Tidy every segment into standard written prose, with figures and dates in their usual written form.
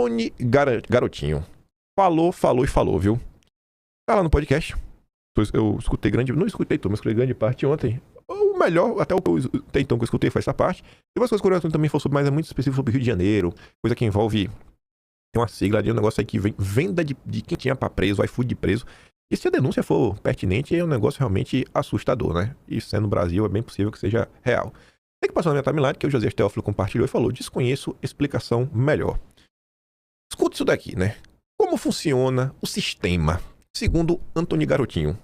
Antony Garotinho. Falou e falou, viu? Tá lá no podcast. Eu escutei não escutei tudo, mas escutei grande parte ontem. O melhor, até então que eu escutei foi essa parte. E umas coisas curiosas também falou sobre, mas é muito específico sobre Rio de Janeiro. Coisa que envolve, tem uma sigla de um negócio aí que vem venda de quem tinha pra preso, iFood de preso. E se a denúncia for pertinente, é um negócio realmente assustador, né? E sendo no Brasil, é bem possível que seja real. Tem que passar na minha timeline, que o Josias Teófilo compartilhou e falou: desconheço explicação melhor. Escuta isso daqui, né? Como funciona o sistema, segundo Antony Garotinho?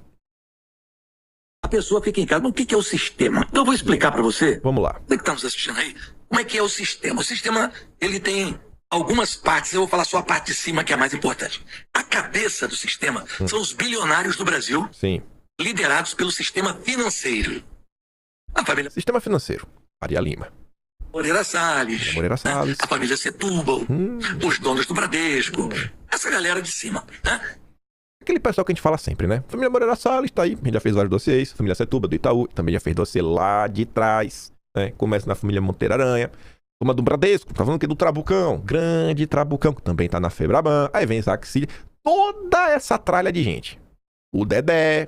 A pessoa fica em casa. Mas o que é o sistema? Então eu vou explicar para você. Vamos lá. Você que está nos assistindo aí, como é que é o sistema? O sistema, ele tem algumas partes. Eu vou falar só a parte de cima, que é a mais importante. A cabeça do sistema são os bilionários do Brasil. Sim. Liderados pelo sistema financeiro. A família... Sistema financeiro. Faria Lima. Moreira Salles. Moreira Salles. Né? A família Setúbal. Os donos do Bradesco. Essa galera de cima, né? Aquele pessoal que a gente fala sempre, né? Família Moreira Salles tá aí, a gente já fez vários dossiês. Família Setúbal, do Itaú, também já fez dossiê lá de trás, né? Começa na família Monteiro Aranha. Turma do Bradesco, tá falando aqui do Trabucão, grande Trabucão, que também tá na Febraban. Aí vem Isaac Cília, toda essa tralha de gente. O Dedé.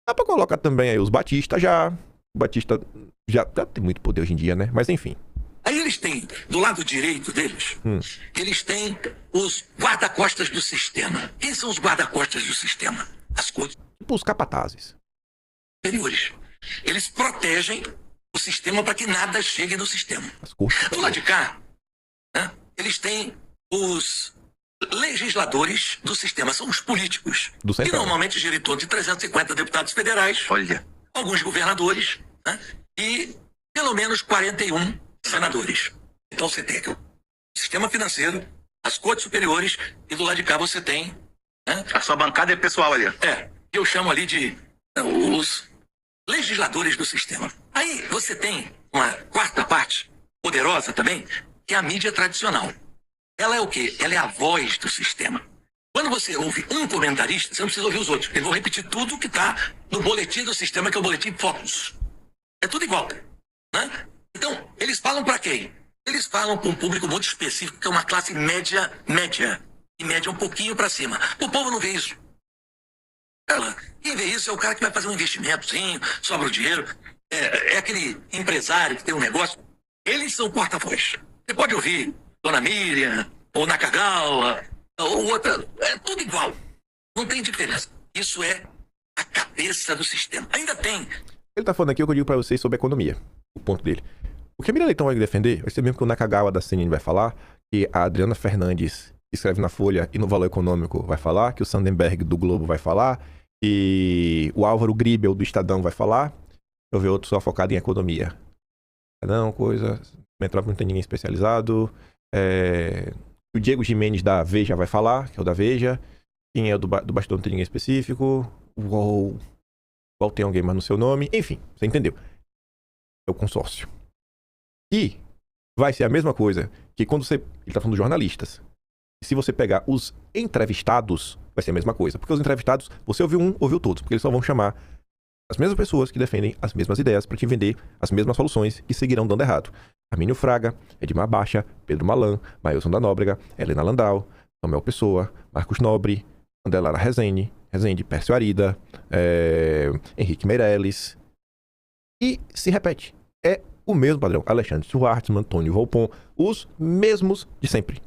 Dá pra colocar também aí os Batista já. O Batista já tem muito poder hoje em dia, né? Mas enfim. Aí eles têm, do lado direito deles, eles têm os guarda-costas do sistema. Quem são os guarda-costas do sistema? As cortes Tipo os capatazes superiores. Eles protegem o sistema para que nada chegue no sistema. As cortes. Do lado de cá, né, eles têm os legisladores do sistema. São os políticos. Do que central. normalmente giram em torno de 350 deputados federais. Olha. Alguns governadores, né, e pelo menos 41 senadores. Então você tem aqui o sistema financeiro, as cortes superiores, e do lado de cá você tem... né, A sua bancada é pessoal ali. eu chamo ali de os legisladores do sistema. Aí você tem uma quarta parte, poderosa também, que é a mídia tradicional. Ela é o quê? Ela é a voz do sistema. Quando você ouve um comentarista, você não precisa ouvir os outros, porque eles vão repetir tudo que está no boletim do sistema, que é o boletim Focus. É tudo igual, né? Então, eles falam para quem? Eles falam para um público muito específico, que é uma classe média, e média um pouquinho para cima. O povo não vê isso. Quem vê isso é o cara que vai fazer um investimentozinho, sobra o dinheiro, é aquele empresário que tem um negócio. Eles são porta-voz. Você pode ouvir Dona Miriam, ou Nakagawa, ou outra, é tudo igual. Não tem diferença. Isso é a cabeça do sistema. Ainda tem. Ele tá falando aqui o que eu digo pra vocês sobre a economia. O ponto dele. O que a Miriam Leitão vai defender vai ser mesmo que o Nakagawa da CNN vai falar, que a Adriana Fernandes, que escreve na Folha e no Valor Econômico, vai falar, que o Sandenberg do Globo vai falar, e o Álvaro Gribel do Estadão vai falar. Eu ver outro só focado em economia. Não, coisa... Metrópole não tem ninguém especializado. O Diego Jimenez da Veja vai falar, que é o da Veja. Quem é o do Bastão não tem ninguém específico. Uou. Qual tem alguém mais no seu nome. Enfim, você entendeu. É o consórcio. E vai ser a mesma coisa que quando você... Ele tá falando dos jornalistas. E se você pegar os entrevistados, vai ser a mesma coisa. Porque os entrevistados, você ouviu um, ouviu todos. Porque eles só vão chamar as mesmas pessoas que defendem as mesmas ideias para te vender as mesmas soluções que seguirão dando errado. Armínio Fraga, Edmar Baixa, Pedro Malan, Mailson da Nóbrega, Helena Landau, Samuel Pessoa, Marcos Nobre, André Lara Rezende, Pércio Arida, Henrique Meirelles. E se repete. É o mesmo padrão. Alexandre Schwartzman, Antônio Volpon, os mesmos de sempre.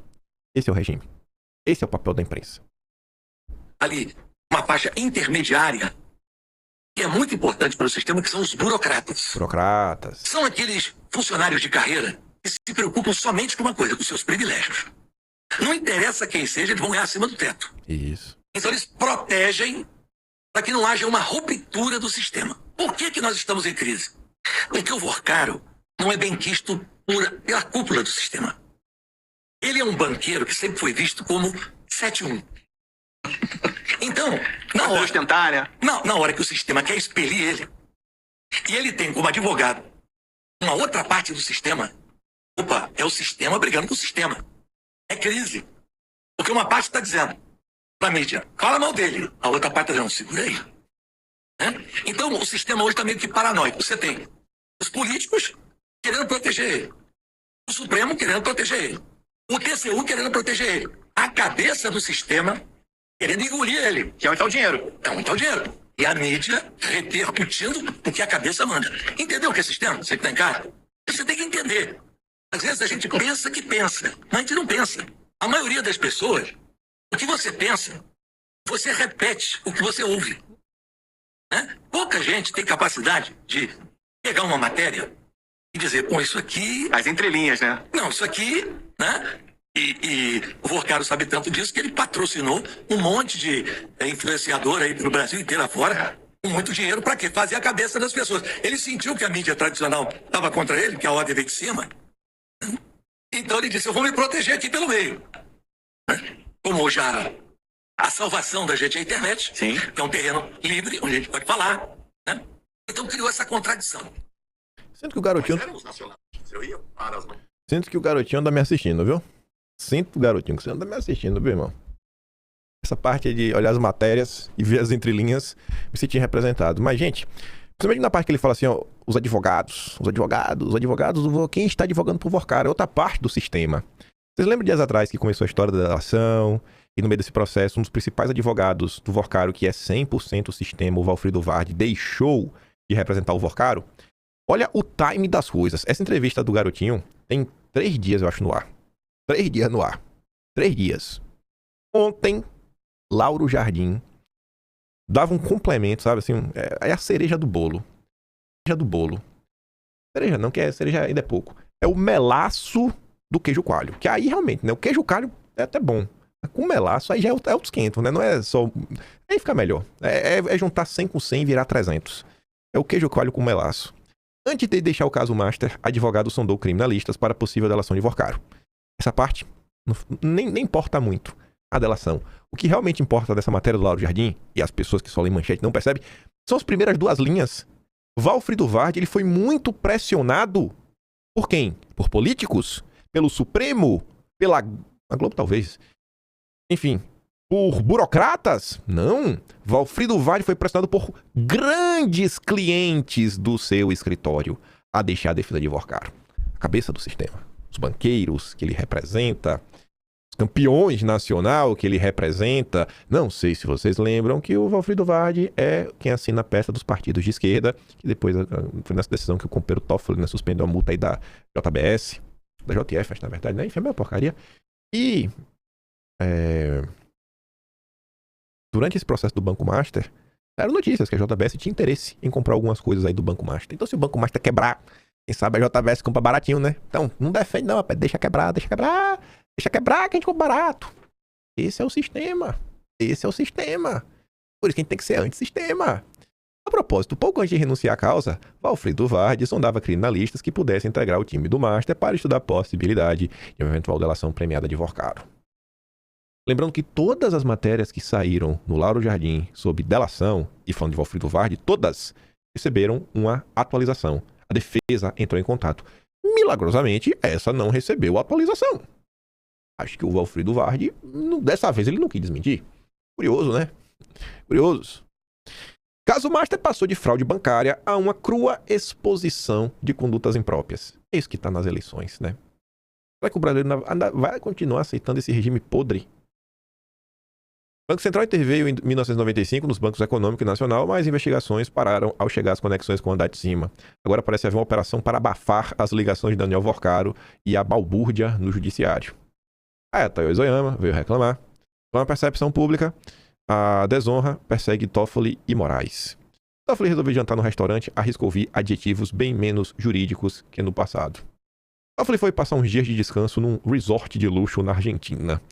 Esse é o regime. Esse é o papel da imprensa. Ali, uma faixa intermediária, que é muito importante para o sistema, que são os burocratas. Burocratas. São aqueles funcionários de carreira que se preocupam somente com uma coisa, com seus privilégios. Não interessa quem seja, eles vão ganhar acima do teto. Isso. Então eles protegem para que não haja uma ruptura do sistema. Por que nós estamos em crise? Porque o Vorcaro não é bem quisto pela cúpula do sistema. Ele é um banqueiro que sempre foi visto como 7-1. Então, na hora que o sistema quer expelir ele, e ele tem como advogado uma outra parte do sistema, é o sistema brigando com o sistema. É crise. Porque uma parte está dizendo para a mídia, fala mal dele. A outra parte está dizendo, segura aí. Então, o sistema hoje está meio que paranoico. Você tem os políticos querendo proteger ele. O Supremo querendo proteger ele. O TCU querendo proteger ele. A cabeça do sistema querendo engolir ele. Que é onde está o dinheiro. É onde está o dinheiro. E a mídia repercutindo o que a cabeça manda. Entendeu o que é sistema? Você que está em casa? Você tem que entender. Às vezes a gente pensa que pensa, mas a gente não pensa. A maioria das pessoas, o que você pensa, você repete o que você ouve. Né? Pouca gente tem capacidade de pegar uma matéria e dizer, bom, isso aqui... As entrelinhas, né? Não, isso aqui, né? E o Vorcaro sabe tanto disso que ele patrocinou um monte de influenciador aí pro Brasil inteiro afora, com muito dinheiro, para quê? Fazer a cabeça das pessoas. Ele sentiu que a mídia tradicional estava contra ele, que a ordem veio de cima. Então ele disse, eu vou me proteger aqui pelo meio. Como já a salvação da gente é a internet, Sim. que é um terreno livre, onde a gente pode falar. Né? Então criou essa contradição. Sinto que o garotinho... Sinto que o garotinho anda me assistindo, viu? Sinto, garotinho, que você anda me assistindo, viu, irmão? Essa parte de olhar as matérias e ver as entrelinhas, me senti representado. Mas, gente, principalmente na parte que ele fala assim, ó, os advogados, quem está advogando por Vorcaro? É outra parte do sistema. Vocês lembram dias atrás que começou a história da delação, e no meio desse processo, um dos principais advogados do Vorcaro, que é 100% o sistema, o Valfrido Vardi, deixou de representar o Vorcaro? Olha o time das coisas. Essa entrevista do garotinho tem 3 dias, eu acho, no ar. 3 dias no ar. 3 dias. Ontem, Lauro Jardim dava um complemento, sabe? Assim, é a cereja do bolo. Cereja do bolo. Cereja não, que é cereja ainda é pouco. É o melaço do queijo coalho. Que aí, realmente, né? O queijo coalho é até bom. Com melaço, aí já é outro esquento, né? Não é só... Aí fica melhor. É juntar 100 com 100 e virar 300. É o queijo coalho com melaço. Antes de deixar o caso master, advogado sondou criminalistas para possível delação de Vorcaro. Essa parte nem importa muito, a delação. O que realmente importa dessa matéria do Lauro Jardim, e as pessoas que só lêem manchete não percebem, são as primeiras 2 linhas. Valfrido Vardi, ele foi muito pressionado por quem? Por políticos? Pelo Supremo? Pela... A Globo talvez. Enfim, por burocratas? Não. Valfrido Vardi foi pressionado por grandes clientes do seu escritório a deixar a defesa de Vorcaro. A cabeça do sistema. Os banqueiros que ele representa, os campeões nacional que ele representa. Não sei se vocês lembram que o Valfrido Vardi é quem assina a peça dos partidos de esquerda, que depois foi nessa decisão que o companheiro Toffoli, né, suspendeu a multa aí da JBS, da JF, na verdade, né? Enfim, é uma porcaria. E durante esse processo do Banco Master, eram notícias que a JBS tinha interesse em comprar algumas coisas aí do Banco Master. Então, se o Banco Master quebrar, quem sabe a JBS compra baratinho, né? Então, não defende não, rapaz. Deixa quebrar que a gente compra barato. Esse é o sistema. Por isso que a gente tem que ser antissistema. A propósito, pouco antes de renunciar à causa, Valfrido Vardi sondava criminalistas que pudessem integrar o time do Master para estudar a possibilidade de uma eventual delação premiada de Vorcaro. Lembrando que todas as matérias que saíram no Lauro Jardim sobre delação, e falando de Valfrido Vardi, todas receberam uma atualização. A defesa entrou em contato. Milagrosamente, essa não recebeu atualização. Acho que o Valfrido Vardi, dessa vez, ele não quis desmentir. Curioso, né? Curioso. Caso Master passou de fraude bancária a uma crua exposição de condutas impróprias. É isso que está nas eleições, né? Será que o brasileiro vai continuar aceitando esse regime podre? O Banco Central interveio em 1995 nos bancos econômico e nacional, mas investigações pararam ao chegar às conexões com o andar de cima. Agora parece haver uma operação para abafar as ligações de Daniel Vorcaro e a balbúrdia no judiciário. A Tayo Zoyama veio reclamar. Com a percepção pública, a desonra persegue Toffoli e Moraes. Toffoli resolveu jantar no restaurante, arriscou ouvir adjetivos bem menos jurídicos que no passado. Toffoli foi passar uns dias de descanso num resort de luxo na Argentina.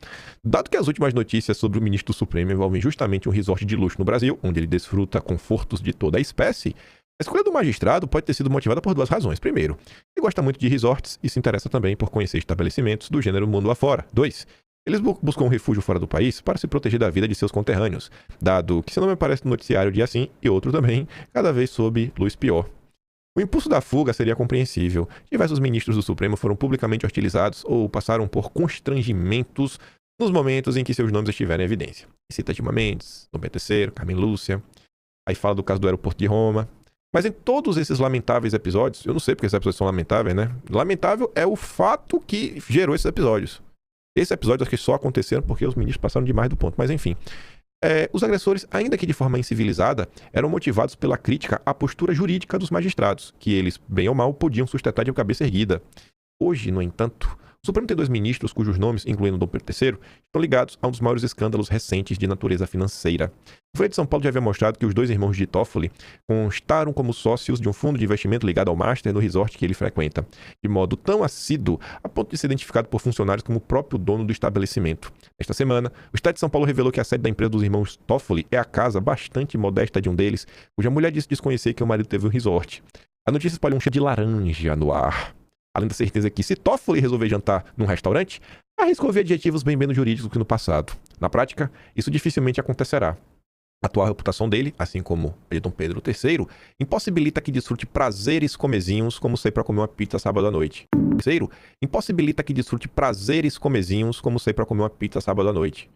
Dado que as últimas notícias sobre o ministro do Supremo envolvem justamente um resort de luxo no Brasil, onde ele desfruta confortos de toda a espécie, a escolha do magistrado pode ter sido motivada por 2 razões. Primeiro, ele gosta muito de resorts e se interessa também por conhecer estabelecimentos do gênero mundo afora. 2, eles buscam um refúgio fora do país para se proteger da vida de seus conterrâneos, dado que seu nome aparece no noticiário dia sim e outro também, cada vez sob luz pior. O impulso da fuga seria compreensível. Diversos ministros do Supremo foram publicamente hostilizados ou passaram por constrangimentos nos momentos em que seus nomes estiveram em evidência. Cita Dilma Mendes, Dom Pedro III, Carmen Lúcia. Aí fala do caso do aeroporto de Roma. Mas em todos esses lamentáveis episódios, eu não sei porque esses episódios são lamentáveis, né? Lamentável é o fato que gerou esses episódios. Esse episódio acho que só aconteceram porque os ministros passaram demais do ponto, mas enfim. Os agressores, ainda que de forma incivilizada, eram motivados pela crítica à postura jurídica dos magistrados, que eles, bem ou mal, podiam sustentar de cabeça erguida. Hoje, no entanto, o Supremo tem 2 ministros cujos nomes, incluindo Dom Pedro III, estão ligados a um dos maiores escândalos recentes de natureza financeira. O Folha de São Paulo já havia mostrado que os 2 irmãos de Toffoli constaram como sócios de um fundo de investimento ligado ao Master no resort que ele frequenta, de modo tão assíduo a ponto de ser identificado por funcionários como o próprio dono do estabelecimento. Esta semana, o Estado de São Paulo revelou que a sede da empresa dos irmãos Toffoli é a casa bastante modesta de um deles, cuja mulher disse desconhecer que o marido teve um resort. A notícia espalhou um cheiro de laranja no ar. Além da certeza que, se Toffoli resolver jantar num restaurante, arriscou ver adjetivos bem menos jurídicos que no passado. Na prática, isso dificilmente acontecerá. A atual reputação dele, assim como a de Dom Pedro III, impossibilita que desfrute prazeres comezinhos como sair para comer uma pizza sábado à noite. Terceiro, impossibilita que desfrute prazeres comezinhos como sair para comer uma pizza sábado à noite.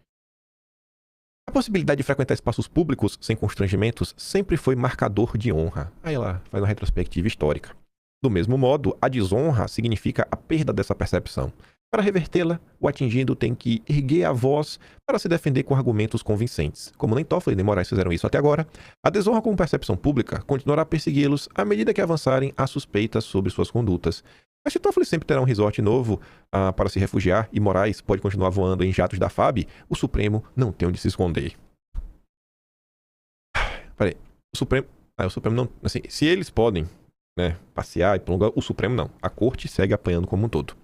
A possibilidade de frequentar espaços públicos sem constrangimentos sempre foi marcador de honra. Aí ela faz uma retrospectiva histórica. Do mesmo modo, a desonra significa a perda dessa percepção. Para revertê-la, o atingido tem que erguer a voz para se defender com argumentos convincentes. Como nem Toffoli nem Moraes fizeram isso até agora, a desonra como percepção pública continuará a persegui-los à medida que avançarem as suspeitas sobre suas condutas. Mas se Toffoli sempre terá um resort novo para se refugiar e Moraes pode continuar voando em jatos da FAB, o Supremo não tem onde se esconder. Peraí, o Supremo não... Assim, se eles podem, passear e prolongar, o Supremo não. A corte segue apanhando como um todo.